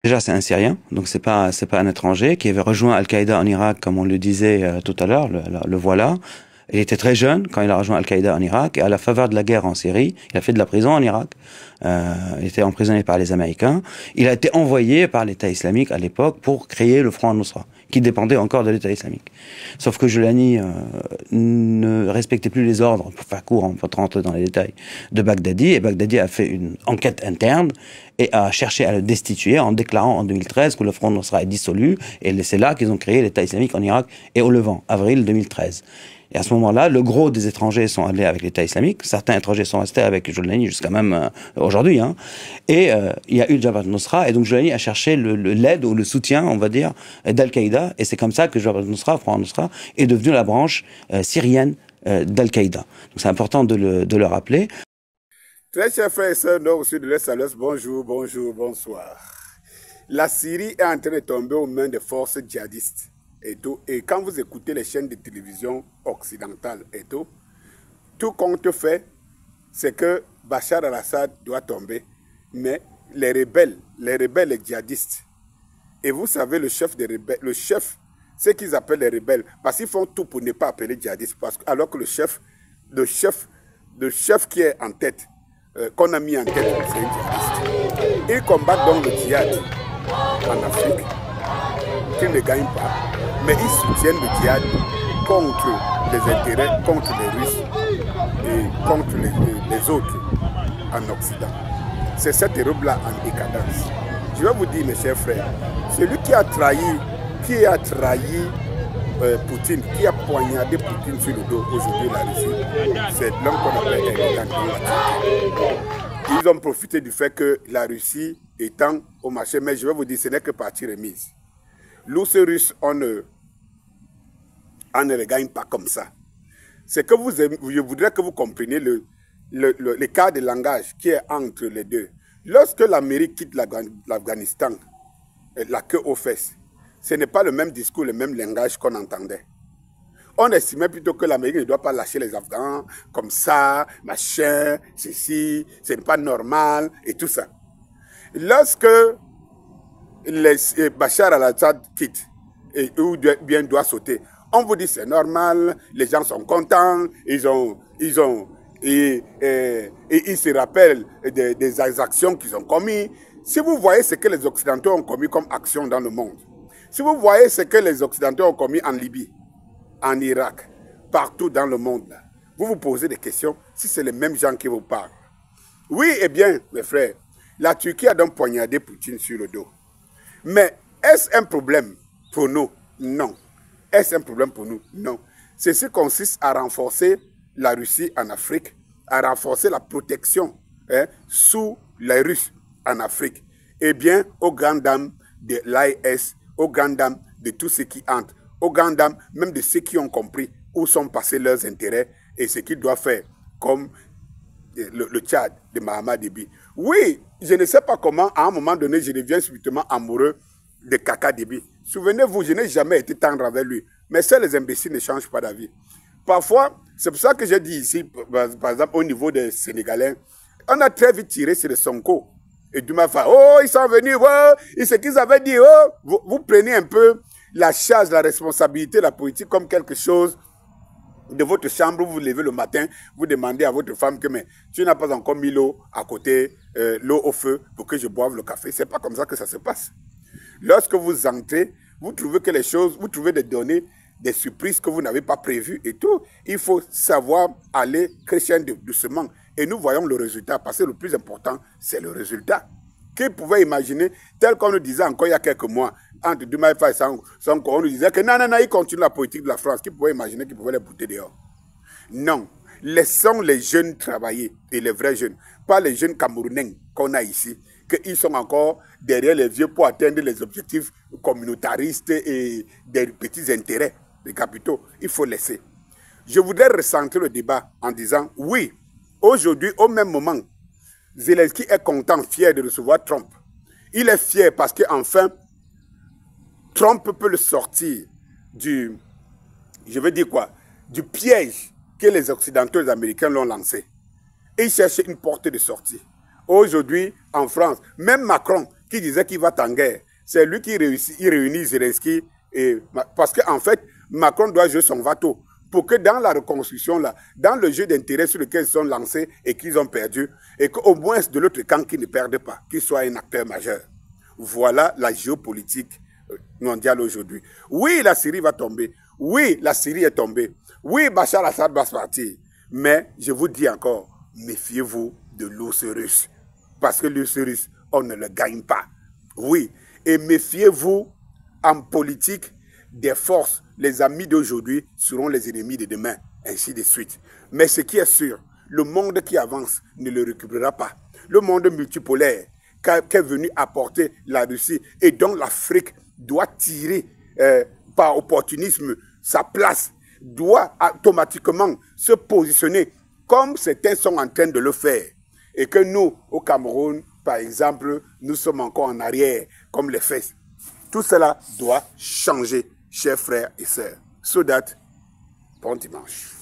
Déjà, c'est un Syrien, donc c'est pas un étranger qui avait rejoint Al-Qaïda en Irak, comme on le disait tout à l'heure, le voilà. Il était très jeune quand il a rejoint Al-Qaïda en Irak, et à la faveur de la guerre en Syrie, il a fait de la prison en Irak. Il était emprisonné par les Américains. Il a été envoyé par l'État islamique à l'époque pour créer le Front al-Nusra, qui dépendait encore de l'État islamique. Sauf que Jolani ne respectait plus les ordres, pour faire court, on peut rentrer dans les détails, de Baghdadi, et Baghdadi a fait une enquête interne et a cherché à le destituer en déclarant en 2013 que le Front al-Nusra est dissolu, et c'est là qu'ils ont créé l'État islamique en Irak et au Levant, avril 2013. Et à ce moment-là, le gros des étrangers sont allés avec l'État islamique. Certains étrangers sont restés avec Jolani jusqu'à même aujourd'hui. Hein. Et il y a eu Jabhat al-Nusra. Et donc Jolani a cherché l'aide ou le soutien, on va dire, d'Al-Qaïda. Et c'est comme ça que Jabhat al-Nusra, Front al-Nusra, est devenu la branche syrienne d'Al-Qaïda. Donc c'est important de le rappeler. Très chers frères et sœurs, nous aussi de l'Est, bonjour, bonjour, bonsoir. La Syrie est en train de tomber aux mains des forces djihadistes. Et quand vous écoutez les chaînes de télévision occidentales tout compte fait, c'est que Bachar al-Assad doit tomber, mais les rebelles, les djihadistes, et vous savez le chef des rebelles, ce qu'ils appellent les rebelles, parce qu'ils font tout pour ne pas appeler djihadistes, alors que le chef qui est en tête, qu'on a mis en tête, c'est un djihadiste. Ils combattent donc le djihad en Afrique, qu'ils ne gagnent pas. Mais ils soutiennent le djihad contre les intérêts, contre les Russes et contre les autres en Occident. C'est cette Europe-là en décadence. Je vais vous dire, mes chers frères, celui qui a trahi Poutine, qui a poignardé Poutine sur le dos aujourd'hui, la Russie, c'est l'homme qu'on appelle Erdogan. Ils ont profité du fait que la Russie étant au marché, mais je vais vous dire, ce n'est que partie remise. L'ours russe, on ne le gagne pas comme ça. C'est que je voudrais que vous compreniez l'écart de langage qui est entre les deux. Lorsque l'Amérique quitte l'Afghanistan, la queue aux fesses, ce n'est pas le même discours, le même langage qu'on entendait. On estimait plutôt que l'Amérique ne doit pas lâcher les Afghans comme ça, machin, ceci, ce n'est pas normal et tout ça. Lorsque Bachar al-Assad quitte, ou bien doit sauter, on vous dit c'est normal, les gens sont contents, ils se rappellent des actions qu'ils ont commises. Si vous voyez ce que les Occidentaux ont commis comme action dans le monde, si vous voyez ce que les Occidentaux ont commis en Libye, en Irak, partout dans le monde, vous vous posez des questions si c'est les mêmes gens qui vous parlent. Oui, eh bien, mes frères, la Turquie a donc poignardé Poutine sur le dos. Mais est-ce un problème pour nous? Non. Est-ce un problème pour nous? Non. Ceci consiste à renforcer la Russie en Afrique, à renforcer la protection sous les Russes en Afrique. Eh bien, aux grandes dames de l'AES, aux grandes dames de tous ceux qui entrent, aux grandes dames même de ceux qui ont compris où sont passés leurs intérêts et ce qu'ils doivent faire, comme le Tchad de Mahama Déby. Oui, je ne sais pas comment, à un moment donné, je deviens subitement amoureux de Kaka Déby. Souvenez-vous, je n'ai jamais été tendre avec lui. Mais ça, les imbéciles ne changent pas d'avis. Parfois, c'est pour ça que j'ai dit ici, par exemple, au niveau des Sénégalais, on a très vite tiré sur le Sonko. Et du Mafa, oh, ils sont venus, oh, et ce qu'ils avaient dit, oh, vous prenez un peu la charge, la responsabilité, la politique comme quelque chose de votre chambre, vous vous levez le matin, vous demandez à votre femme que mais tu n'as pas encore mis l'eau à côté, l'eau au feu pour que je boive le café. C'est pas comme ça que ça se passe. Lorsque vous entrez, vous trouvez que les choses, vous trouvez des données, des surprises que vous n'avez pas prévues et tout. Il faut savoir aller crescendo doucement. Et nous voyons le résultat, parce que le plus important, c'est le résultat. Qui pouvait imaginer, tel qu'on nous disait encore il y a quelques mois, entre Dumaïfa et Sonko, on nous disait que non, il continue la politique de la France. Qui pouvait imaginer qu'il pouvait les bouter dehors? Non. Laissons les jeunes travailler, et les vrais jeunes, pas les jeunes Camerounais qu'on a ici, qu'ils sont encore derrière les vieux pour atteindre les objectifs communautaristes et des petits intérêts des capitaux. Il faut laisser. Je voudrais recentrer le débat en disant, oui, aujourd'hui, au même moment, Zelensky est content, fier de recevoir Trump. Il est fier parce qu'enfin, Trump peut le sortir du piège que les Occidentaux et les Américains l'ont lancé. Et il cherche une porte de sortie. Aujourd'hui, en France, même Macron, qui disait qu'il va en guerre. C'est lui qui réunit Zelensky. Parce qu'en fait, Macron doit jouer son bateau. Pour que dans la reconstruction, là, dans le jeu d'intérêt sur lequel ils sont lancés et qu'ils ont perdu, et qu'au moins de l'autre camp qu'ils ne perdent pas, qu'il soit un acteur majeur. Voilà la géopolitique mondiale aujourd'hui. Oui, la Syrie va tomber. Oui, la Syrie est tombée. Oui, Bachar al-Assad va partir. Mais je vous dis encore, méfiez-vous de l'ours russe. Parce que l'ours russe, on ne le gagne pas. Oui, et méfiez-vous en politique des forces. Les amis d'aujourd'hui seront les ennemis de demain, ainsi de suite. Mais ce qui est sûr, le monde qui avance ne le récupérera pas. Le monde multipolaire qu'est venu apporter la Russie et dont l'Afrique doit tirer par opportunisme sa place, doit automatiquement se positionner comme certains sont en train de le faire. Et que nous, au Cameroun, par exemple, nous sommes encore en arrière, comme les fesses. Tout cela doit changer, chers frères et sœurs. So that, bon dimanche.